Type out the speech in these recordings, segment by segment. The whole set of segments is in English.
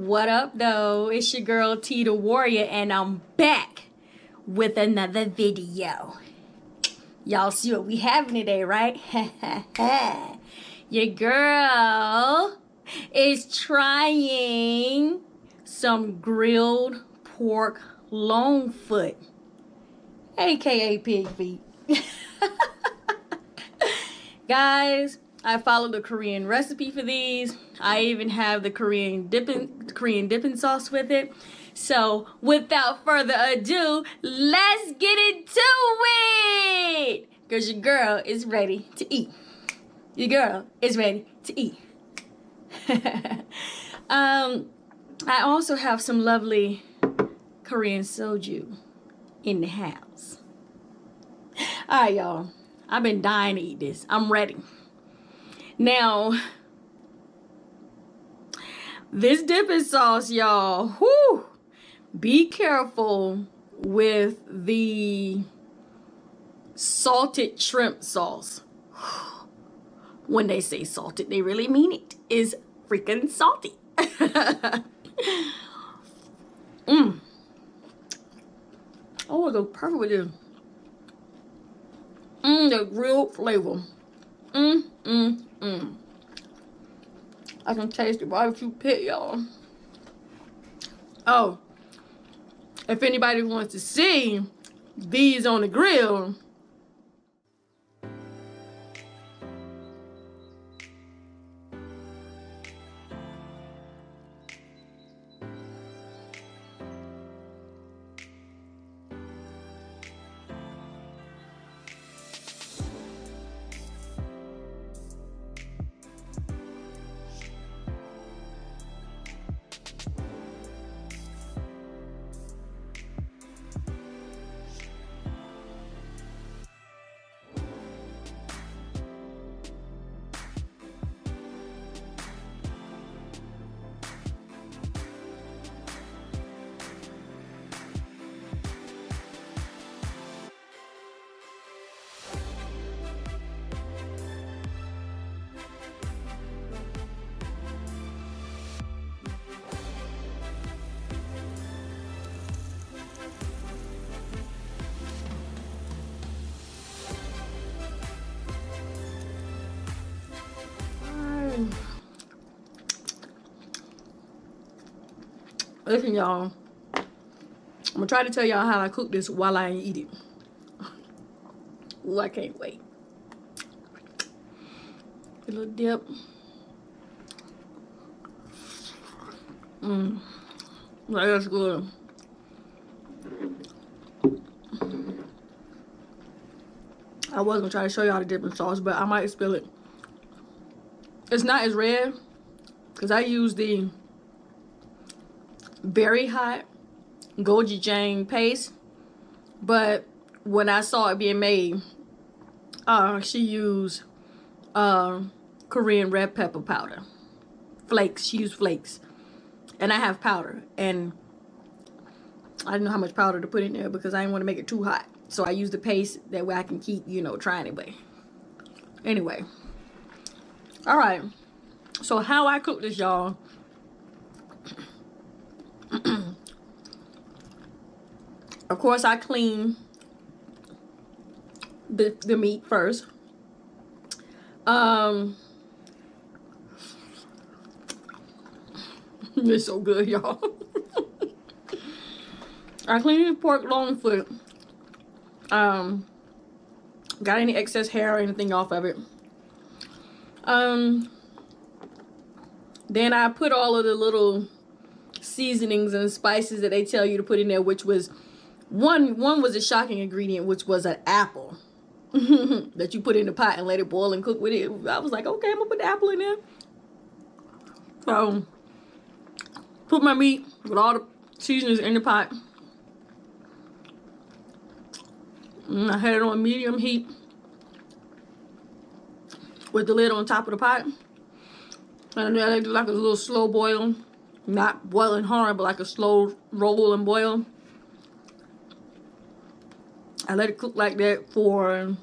What up, though? It's your girl TeeDaWarrior, and I'm back with another video. Y'all see what we having today, right? Your girl is trying some grilled pork long foot, aka pig feet. Guys, I followed the Korean recipe for these. I even have the Korean dipping sauce with it. So without further ado, let's get into it. Because your girl is ready to eat. Your girl is ready to eat. I also have some lovely Korean Soju in the house. Alright, y'all. I've been dying to eat this. I'm ready. Now, this dipping sauce, y'all, whoo, be careful with the salted shrimp sauce. When they say salted, they really mean it. It's freaking salty. Oh, it goes perfect with this. The grilled flavor. I can taste it right if you pit, y'all. Oh, if anybody wants to see these on the grill, listen, y'all. I'm gonna try to tell y'all how I cook this while I eat it. Ooh, I can't wait. A little dip. That's good. I was gonna try to show y'all the dipping sauce, but I might spill it. It's not as red because I use the very hot gochujang paste, but when I saw it being made, she used Korean red pepper powder flakes. She used flakes, and I have powder, and I didn't know how much powder to put in there because I didn't want to make it too hot, so I used the paste. That way I can keep, you know, trying it. Anyway, all right, so how I cook this, y'all. Of course, I clean the meat first. It's so good, y'all. I clean the pork long foot. Got any excess hair or anything off of it. Then I put all of the little seasonings and spices that they tell you to put in there, which was one was a shocking ingredient, which was an apple that you put in the pot and let it boil and cook with it. I was like, okay, I'm gonna put the apple in there. So put my meat with all the seasonings in the pot. And I had it on medium heat with the lid on top of the pot. And then I did like a little slow boil. Not boiling hard, but like a slow roll and boil. I let it cook like that for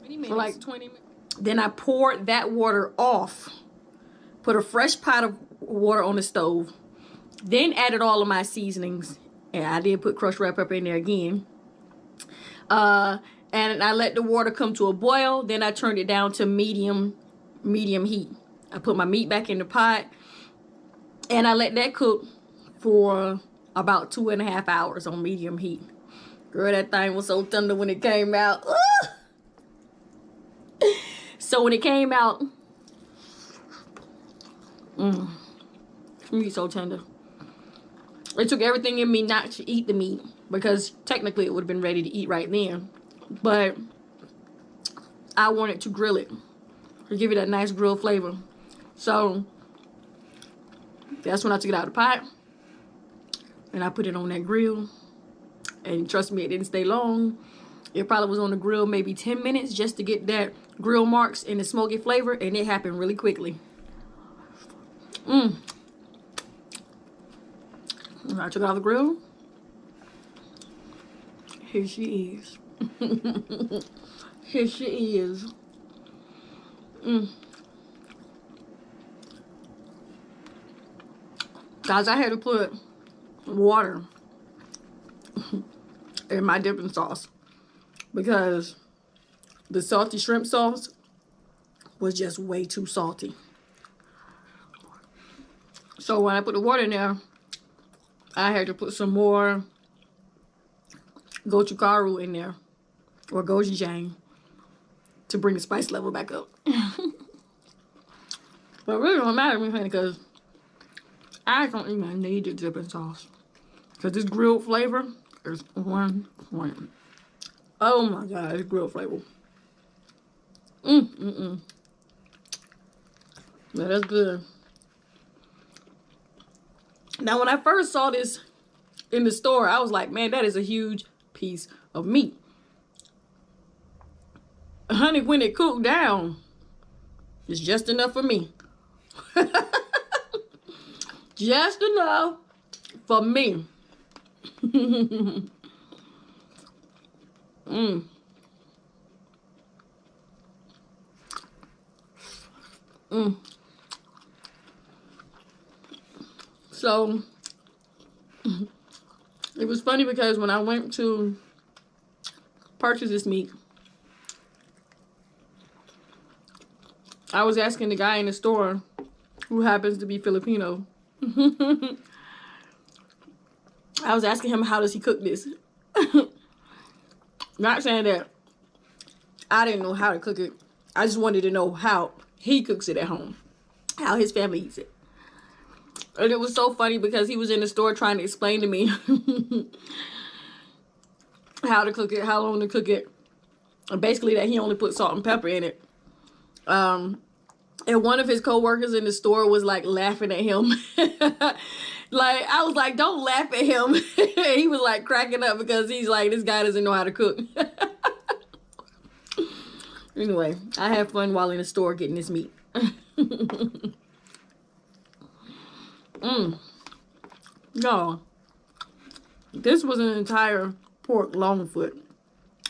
like 20 minutes. Then I poured that water off. Put a fresh pot of water on the stove. Then added all of my seasonings. And I did put crushed red pepper in there again. And I let the water come to a boil. Then I turned it down to medium heat. I put my meat back in the pot. And I let that cook for about 2.5 hours on medium heat. Girl, that thing was so tender when it came out. So when it came out, meat so tender. It took everything in me not to eat the meat, because technically it would have been ready to eat right then. But I wanted to grill it to give it that nice grilled flavor. So that's when I took it out of the pot and I put it on that grill. And trust me, it didn't stay long. It probably was on the grill maybe 10 minutes just to get that grill marks and the smoky flavor, and it happened really quickly. I took it out of the grill. Here she is. Here she is. Guys, I had to put water in my dipping sauce because the salty shrimp sauce was just way too salty. So when I put the water in there, I had to put some more gochugaru in there, or gochujang, to bring the spice level back up. But it really don't matter to me, honey, because I don't even need the dipping sauce. Because this grilled flavor is on point. Oh my God, this grilled flavor. Yeah, that's good. Now, when I first saw this in the store, I was like, man, that is a huge piece of meat. Honey, when it cooked down, it's just enough for me. Just enough for me. So it was funny because when I went to purchase this meat, I was asking the guy in the store, who happens to be Filipino, I was asking him, how does he cook this? Not saying that I didn't know how to cook it. I just wanted to know how he cooks it at home, how his family eats it. And it was so funny because he was in the store trying to explain to me how to cook it, how long to cook it, and basically that he only put salt and pepper in it. And one of his co-workers in the store was like laughing at him. Like, I was like, don't laugh at him. He was like cracking up because he's like, this guy doesn't know how to cook. Anyway, I had fun while in the store getting this meat. No, this was an entire pork long foot.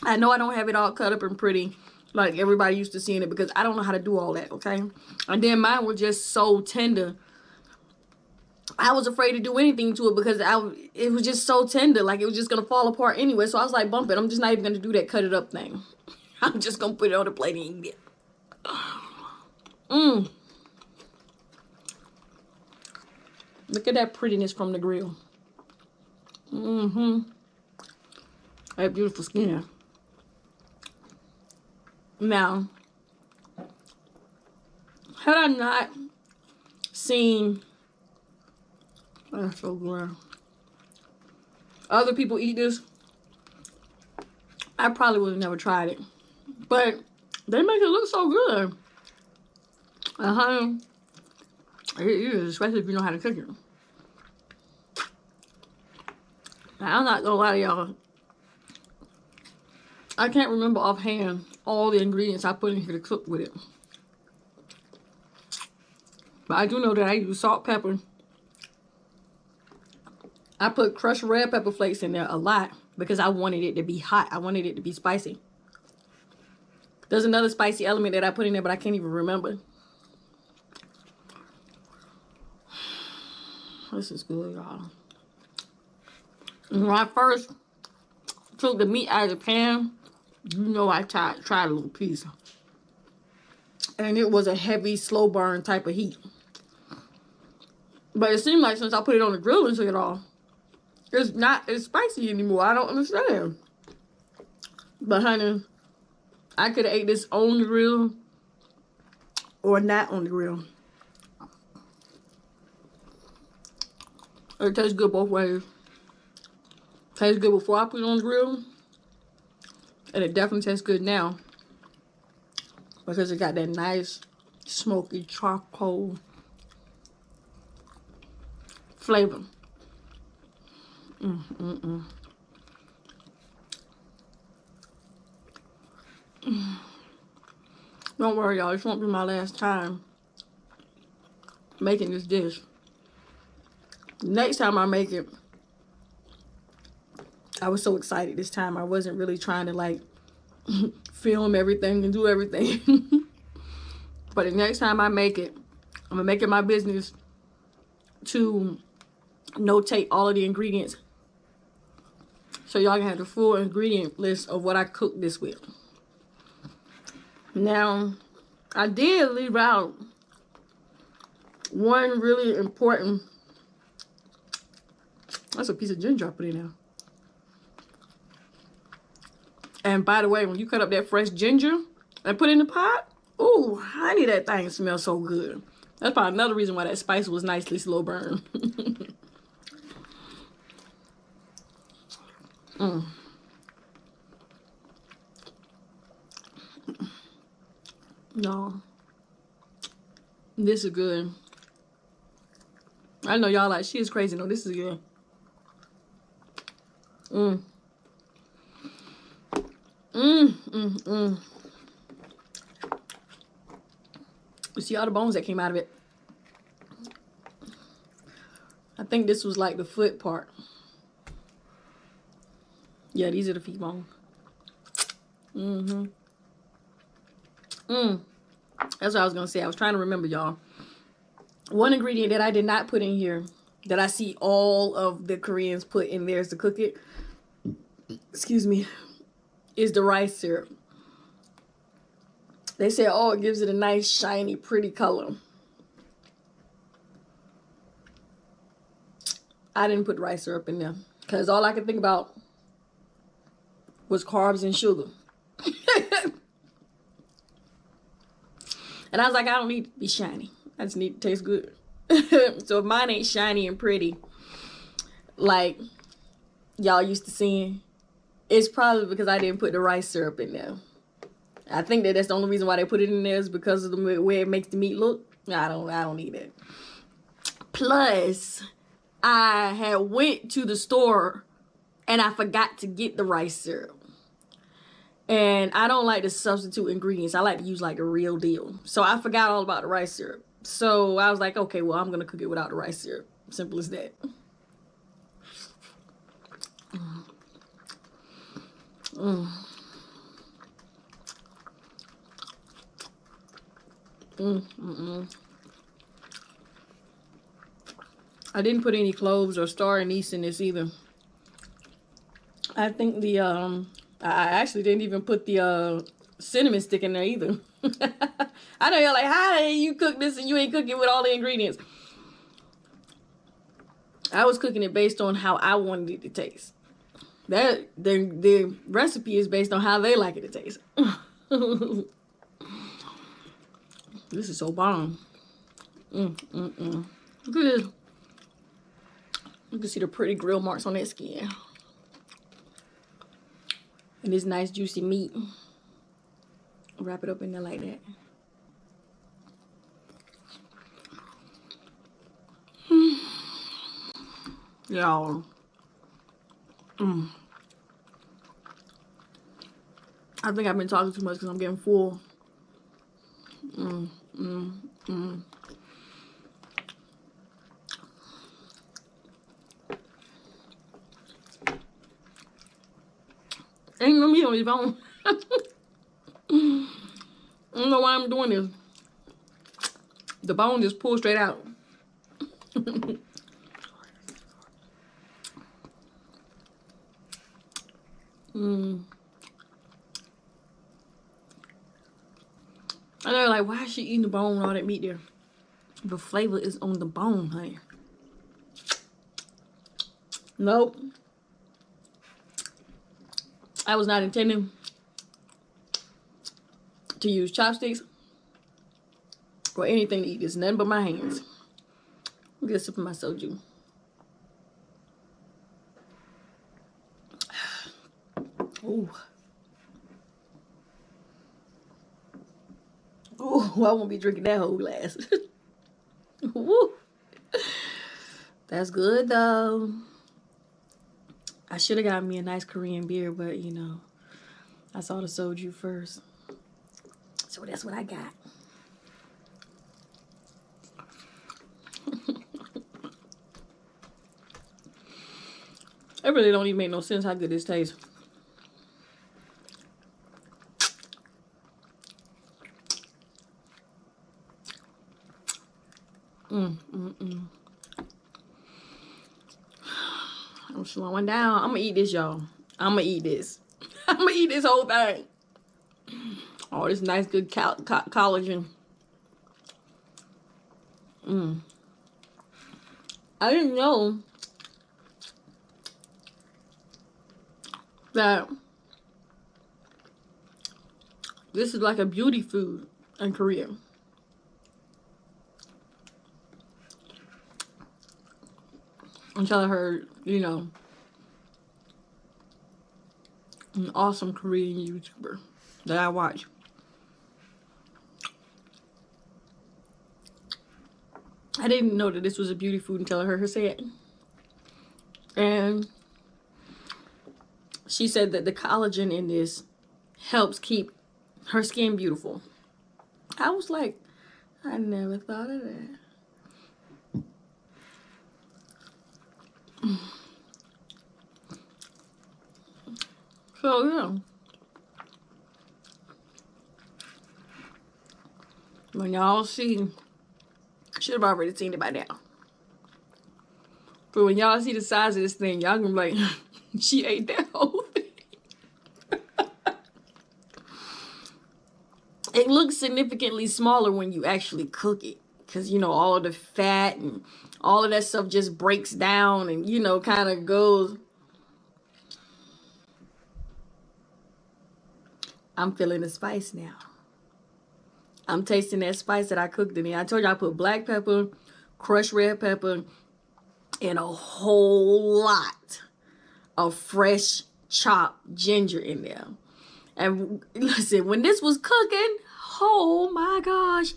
I know I don't have it all cut up and pretty like everybody used to seeing it because I don't know how to do all that, okay? And then mine was just so tender. I was afraid to do anything to it because it was just so tender. Like, it was just going to fall apart anyway. So I was like, bump it. I'm just not even going to do that cut it up thing. I'm just going to put it on the plate and eat it. Look at that prettiness from the grill. That beautiful skin. Now, had I not seen, that's so good, other people eat this, I probably would have never tried it. But they make it look so good. It is, especially if you know how to cook it. Now, I'm not gonna lie to y'all. I can't remember offhand all the ingredients I put in here to cook with it. But I do know that I use salt, pepper. I put crushed red pepper flakes in there a lot because I wanted it to be hot. I wanted it to be spicy. There's another spicy element that I put in there, but I can't even remember. This is good, y'all. When I first took the meat out of the pan, you know I tried a little piece. And it was a heavy, slow burn type of heat. But it seemed like since I put it on the grill and took it off, it's not as spicy anymore. I don't understand. But honey, I could have ate this on the grill or not on the grill. It tastes good both ways. Tastes good before I put it on the grill. And it definitely tastes good now. Because it got that nice smoky charcoal flavor. Don't worry, y'all. This won't be my last time making this dish. Next time I make it, I was so excited this time. I wasn't really trying to like film everything and do everything. But the next time I make it, I'm gonna make it my business to notate all of the ingredients so y'all can have the full ingredient list of what I cooked this with. Now, I did leave out one really important. That's a piece of ginger I put in there. And by the way, when you cut up that fresh ginger and put it in the pot, ooh, honey, that thing smells so good. That's probably another reason why that spice was nicely slow burn. No, this is good. I know y'all like, she is crazy. No, this is good. You see all the bones that came out of it? I think this was like the foot part. Yeah, these are the feet bones. That's what I was gonna say. I was trying to remember, y'all. One ingredient that I did not put in here that I see all of the Koreans put in theirs to cook it, excuse me, is the rice syrup. They say, oh, it gives it a nice, shiny, pretty color. I didn't put rice syrup in there because all I could think about was carbs and sugar. And I was like, I don't need to be shiny. I just need to taste good. So if mine ain't shiny and pretty, like y'all used to seeing, it's probably because I didn't put the rice syrup in there. I think that that's the only reason why they put it in there is because of the way it makes the meat look. I don't need it. Plus, I had went to the store and I forgot to get the rice syrup. And I don't like to substitute ingredients. I like to use like the real deal. So I forgot all about the rice syrup. So I was like, okay, well, I'm going to cook it without the rice syrup. Simple as that. I didn't put any cloves or star anise in this either. I think the I actually didn't even put the cinnamon stick in there either. I know you're like, how you cook this and you ain't cooking with all the ingredients? I was cooking it based on how I wanted it to taste. That the recipe is based on how they like it to taste. This is so bomb. Look at this. You can see the pretty grill marks on that skin. And this nice juicy meat. Wrap it up in there like that. Y'all. I think I've been talking too much because I'm getting full. Ain't no meat on his bone. don't know why I'm doing this. The bone just pulls straight out. I know, like, why is she eating the bone, all that meat there? The flavor is on the bone, honey. Nope. I was not intending to use chopsticks or anything to eat this. Nothing but my hands. Get a sip of my soju. Ooh. Ooh, I won't be drinking that whole glass. Woo. That's good though. I should have got me a nice Korean beer, but you know, I saw the soju first. So that's what I got. It really don't even make no sense how good this tastes. I'm slowing down. I'm gonna eat this, y'all. I'm gonna eat this. I'm gonna eat this whole thing. Oh, this nice, good collagen. I didn't know that this is like a beauty food in Korea. Until I heard, you know, an awesome Korean YouTuber that I watch. I didn't know that this was a beauty food until I heard her say it. And she said that the collagen in this helps keep her skin beautiful. I was like, I never thought of that. So, yeah. When y'all see, should have already seen it by now. But when y'all see the size of this thing, y'all gonna be like, she ate that whole thing. It looks significantly smaller when you actually cook it. Because, you know, all of the fat and all of that stuff just breaks down and, you know, kind of goes. I'm feeling the spice now. I'm tasting that spice that I cooked in there. I told you I put black pepper, crushed red pepper, and a whole lot of fresh chopped ginger in there. And listen, when this was cooking, oh my gosh,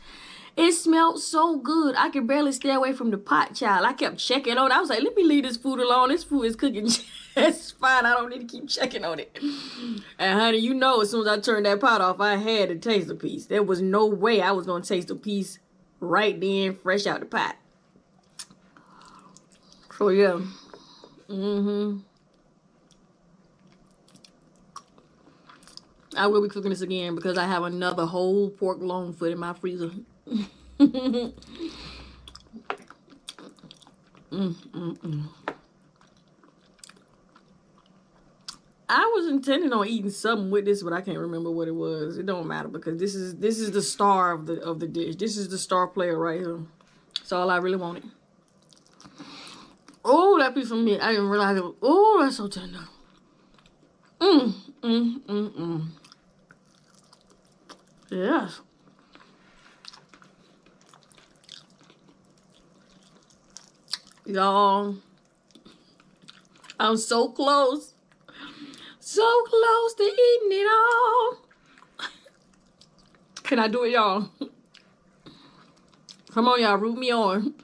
it smelled so good. I could barely stay away from the pot, child. I kept checking on it. I was like, let me leave this food alone. This food is cooking just fine. I don't need to keep checking on it. And honey, you know, as soon as I turned that pot off, I had to taste a piece. There was no way I was going to taste a piece right then, fresh out the pot. So, yeah. I will be cooking this again because I have another whole pork long foot in my freezer. I was intending on eating something with this, but I can't remember what it was. It don't matter because this is the star of the dish. This is the star player right here. That's all I really wanted. Oh, that piece of meat! I didn't realize it was. Oh, that's so tender. Yes. Y'all, I'm so close. So close to eating it all. Can I do it, y'all? Come on, y'all, root me on.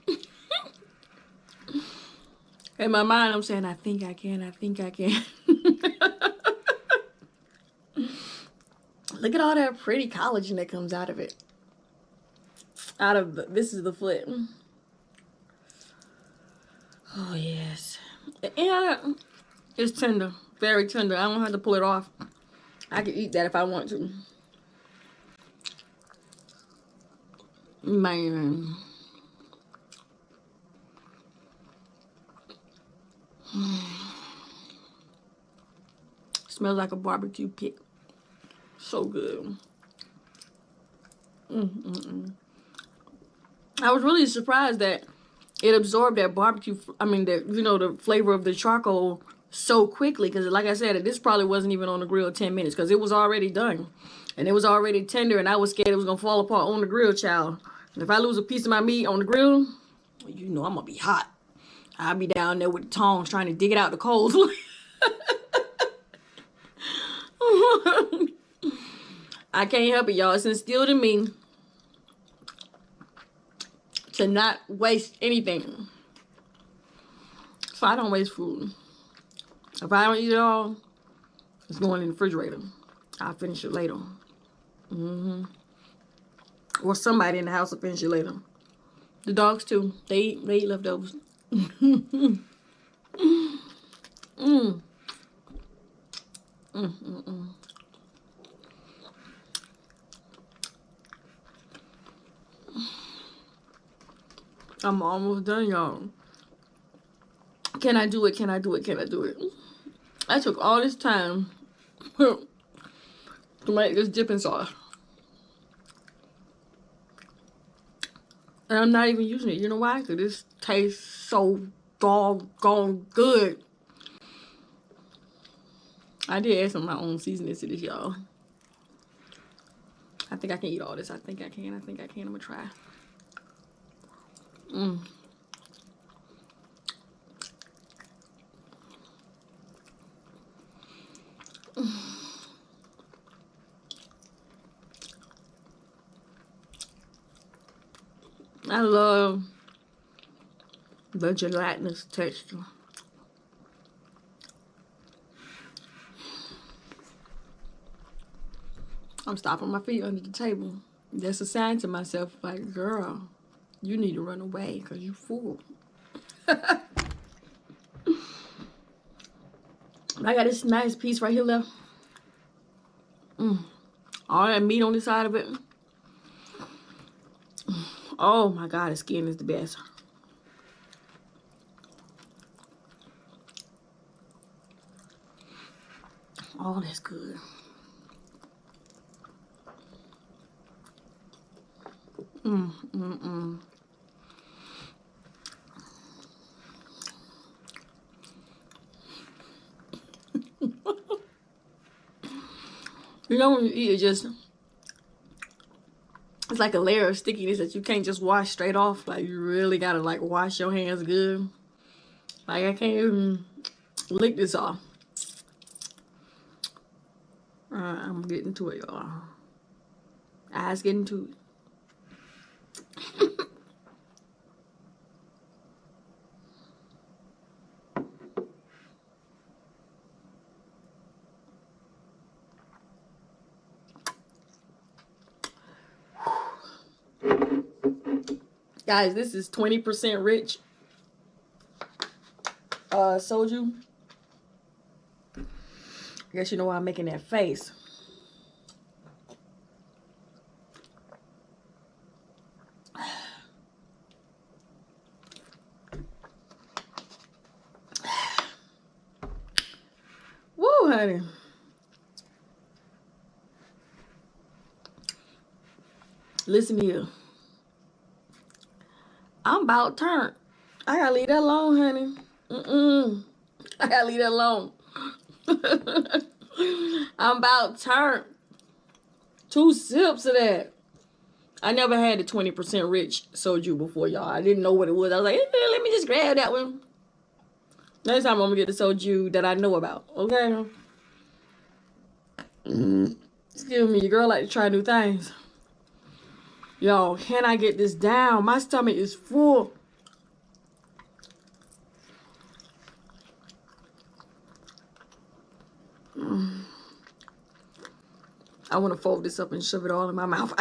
In my mind, I'm saying, I think I can, I think I can. Look at all that pretty collagen that comes out of it. Out of the, this is the foot. Oh, yes. And it's tender. Very tender. I don't have to pull it off. I can eat that if I want to. Man. Smells like a barbecue pit. So good. I was really surprised that it absorbed that barbecue, the flavor of the charcoal so quickly. Because like I said, this probably wasn't even on the grill 10 minutes because it was already done. And it was already tender, and I was scared it was going to fall apart on the grill, child. And if I lose a piece of my meat on the grill, you know I'm going to be hot. I'll be down there with the tongs trying to dig it out the coals. I can't help it, y'all. It's instilled in me to not waste anything. So I don't waste food. If I don't eat it all, it's going in the refrigerator. I'll finish it later. Or somebody in the house will finish it later. The dogs too. They eat leftovers. I'm almost done, y'all. Can I do it? Can I do it? Can I do it? I took all this time to make this dipping sauce. And I'm not even using it. You know why? Because this tastes so doggone good. I did add some of my own seasonings to this, y'all. I think I can eat all this. I think I can. I'm going to try. I love the gelatinous texture. I'm stopping my feet under the table. That's a sign to myself, like, girl, you need to run away because you full. I got this nice piece right here left. All that meat on the side of it. Oh my God, the skin is the best. Oh, that's good. You know when you eat it, it's like a layer of stickiness that you can't just wash straight off. Like you really gotta like wash your hands good. Like I can't even lick this off. I'm getting to it, y'all. Eyes getting to it. Guys, this is 20% rich soju. I guess you know why I'm making that face. Woo, honey. Listen here. I'm about turned. I gotta leave that alone, honey. I gotta leave that alone. I'm about turned. 2 sips of that. I never had the 20% rich soju before, y'all. I didn't know what it was. I was like, let me just grab that one. Next time I'm gonna get the soju that I know about, okay? Excuse me, your girl like to try new things. Yo, can I get this down? My stomach is full. I want to fold this up and shove it all in my mouth.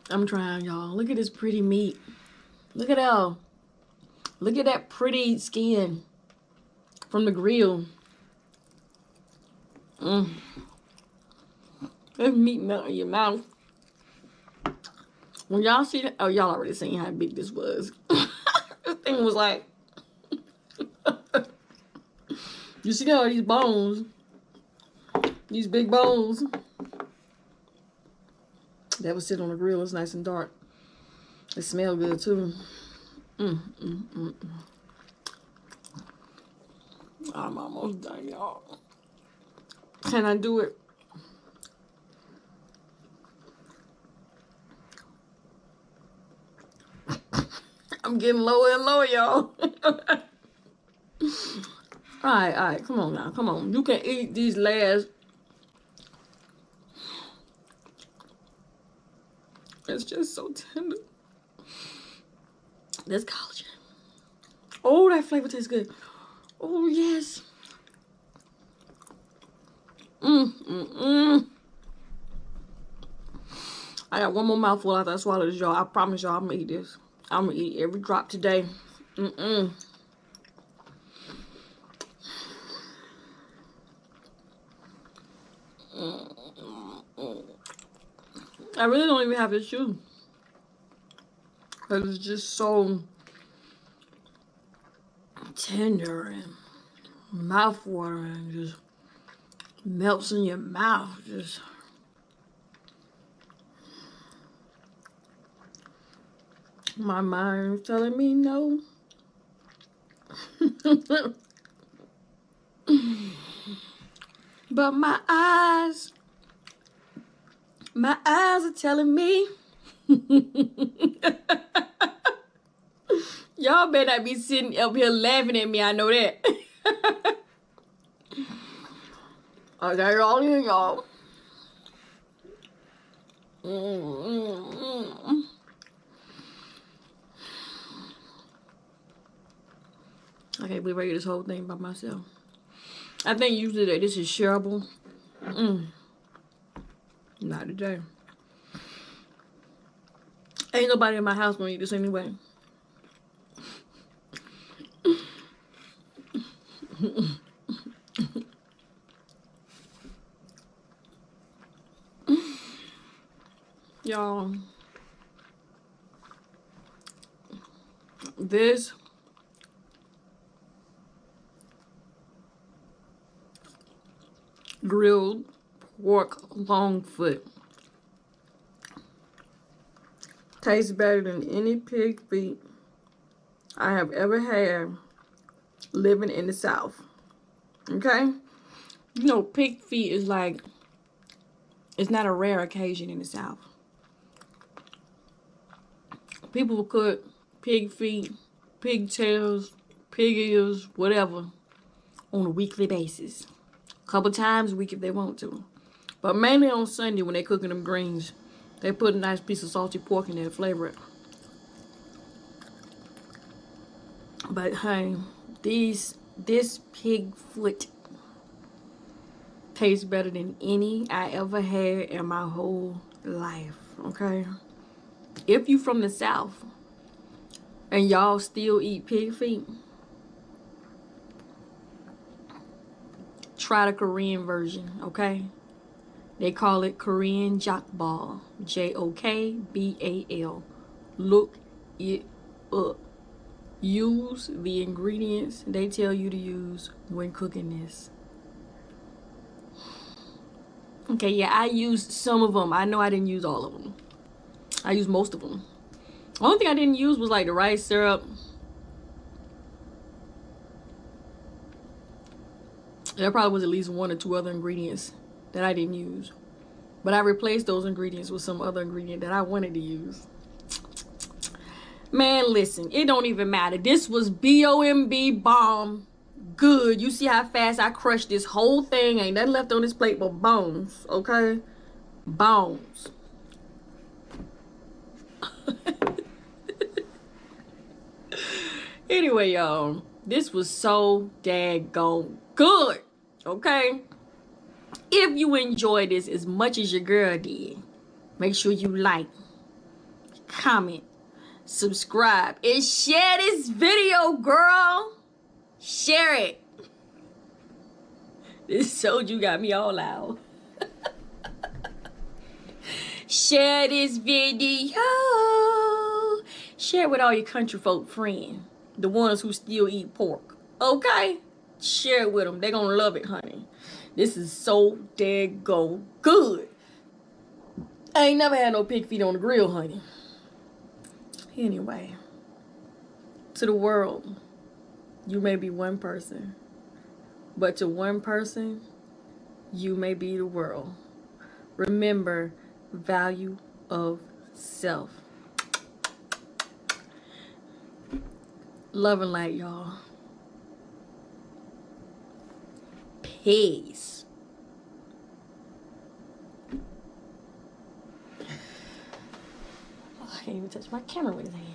I'm trying, y'all. Look at this pretty meat. Look at that. Look at that pretty skin from the grill. Look This meat melt in your mouth. When y'all see that, oh, y'all already seen how big this was. This thing was like, you see all these bones, these big bones that would sit on the grill. It's nice and dark. It smells good too. I'm almost done, y'all. Can I do it? I'm getting lower and lower, y'all. Alright, come on now, come on. You can eat these last. It's just so tender. There's collagen. Oh, that flavor tastes good. Oh, yes. I got one more mouthful after I swallow this, y'all. I promise y'all I'm gonna eat this. I'm gonna eat every drop today. I really don't even have to chew. Because it's just so tender and mouth-watering. Just melts in your mouth. Just... my mind's telling me no. But my eyes are telling me. Y'all better not be sitting up here laughing at me. I know that. I got it all in, y'all. I can't believe I ate this whole thing by myself. I think usually that this is shareable. Not today. Ain't nobody in my house gonna eat this anyway. Y'all, this grilled pork long foot tastes better than any pig feet I have ever had living in the South. Okay? You know, pig feet is like, it's not a rare occasion in the South. People will cook pig feet, pigtails, pig ears, whatever, on a weekly basis. A couple times a week if they want to. But mainly on Sunday when they're cooking them greens, they put a nice piece of salty pork in there to flavor it. But honey, this pig foot tastes better than any I ever had in my whole life, okay? If you from the South and y'all still eat pig feet, try the Korean version, okay? They call it Korean Jokbal, Jokbal. Look it up. Use the ingredients they tell you to use when cooking this. Okay, yeah, I used some of them. I know I didn't use all of them. I used most of them. The only thing I didn't use was like the rice syrup. There probably was at least 1 or 2 other ingredients that I didn't use. But I replaced those ingredients with some other ingredient that I wanted to use. Man, listen, it don't even matter. This was B-O-M-B bomb good. You see how fast I crushed this whole thing. Ain't nothing left on this plate but bones, okay? Bones. Anyway, y'all, this was so daggone good, okay? If you enjoyed this as much as your girl did, make sure you like, comment, subscribe, and share this video, girl. Share it. This soju got me all out. Share this video. Share it with all your country folk friends. The ones who still eat pork. Okay? Share it with them. They're gonna love it, honey. This is so daggone good. I ain't never had no pig feet on the grill, honey. Anyway. To the world, you may be one person. But to one person, you may be the world. Remember, value of self. Love and light, y'all. Peace. Oh, I can't even touch my camera with his hand.